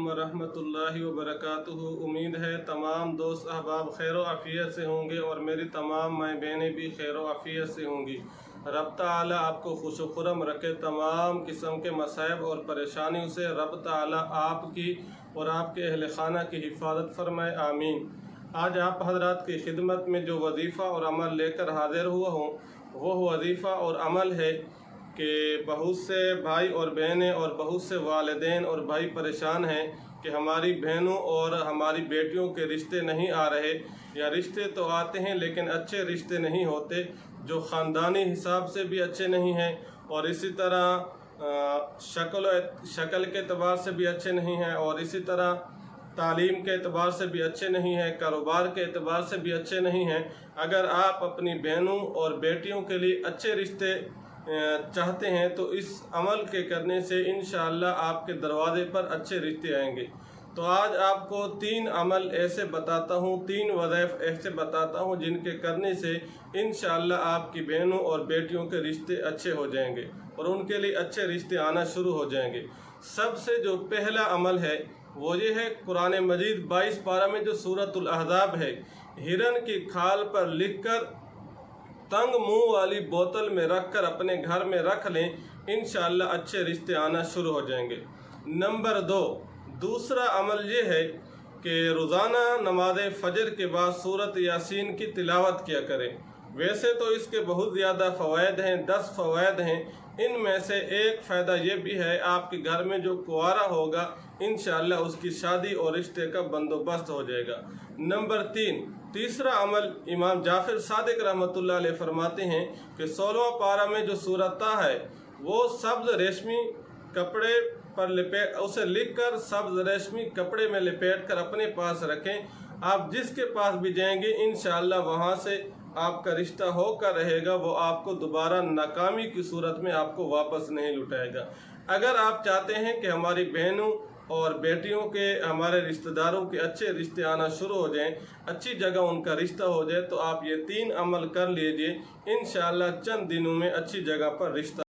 अलैकुम वरहमतुल्लाहि वबरकातुहू। उम्मीद है तमाम दोस्त अहबाब खैर व आफ़ियत से होंगे और मेरी तमाम माएँ बहनें भी खैर व आफ़ियत से होंगी। रब ताला आपको खुश व खुरम रखे, तमाम किस्म के मसाइब और परेशानियों से रब ताला आपकी और आपके अहल खाना की हिफाजत फरमाए, आमीन। आज आप हजरात की खिदमत में जो वजीफ़ा और अमल लेकर हाजिर हुआ हूँ वो वजीफ़ा और अमल है कि बहुत से भाई और बहनें और बहुत से वालिदैन और भाई परेशान हैं कि हमारी बहनों और हमारी बेटियों के रिश्ते नहीं आ रहे, या रिश्ते तो आते हैं लेकिन अच्छे रिश्ते नहीं होते, जो ख़ानदानी हिसाब से भी अच्छे नहीं हैं और इसी तरह शक्ल के एतबार से भी अच्छे नहीं हैं और इसी तरह तालीम के एतबार से भी अच्छे नहीं हैं, कारोबार के एतबार से भी अच्छे नहीं हैं। अगर आप अपनी बहनों और बेटियों के लिए अच्छे रिश्ते चाहते हैं तो इस अमल के करने से इंशाअल्लाह आपके दरवाज़े पर अच्छे रिश्ते आएंगे। तो आज आपको 3 अमल ऐसे बताता हूँ, 3 वज़ाइफ ऐसे बताता हूँ जिनके करने से इंशाअल्लाह आपकी बहनों और बेटियों के रिश्ते अच्छे हो जाएंगे और उनके लिए अच्छे रिश्ते आना शुरू हो जाएंगे। सबसे जो पहला अमल है वो ये है, कुरान मजीद 22 पारा में जो सूरतुल अहज़ाब है, हिरन की खाल पर लिखकर तंग मुंह वाली बोतल में रखकर अपने घर में रख लें, इंशाअल्लाह अच्छे रिश्ते आना शुरू हो जाएंगे। नंबर 2, दूसरा अमल ये है कि रोज़ाना नमाज फ़जर के बाद सूरत यासीन की तिलावत किया करें। वैसे तो इसके बहुत ज़्यादा फ़वाइद हैं, 10 फ़वाइद हैं। इनमें से एक फ़ायदा ये भी है, आपके घर में जो कुंवारा होगा इंशाअल्लाह उसकी शादी और रिश्ते का बंदोबस्त हो जाएगा। नंबर 3, तीसरा अमल इमाम जाफ़र सादिक रहमतुल्लाह अलैह फरमाते हैं कि 16वां पारा में जो सूरत ता है वो सब्ज़ रेशमी कपड़े पर उसे लिखकर सब्ज़ रेशमी कपड़े में लपेट कर अपने पास रखें। आप जिसके पास भी जाएंगे इंशाअल्लाह वहाँ से आपका रिश्ता होकर रहेगा, वो आपको दोबारा नाकामी की सूरत में आपको वापस नहीं लुटाएगा। अगर आप चाहते हैं कि हमारी बहनों और बेटियों के, हमारे रिश्तेदारों के अच्छे रिश्ते आना शुरू हो जाएं, अच्छी जगह उनका रिश्ता हो जाए, तो आप ये 3 अमल कर लीजिए, इंशाअल्लाह चंद दिनों में अच्छी जगह पर रिश्ता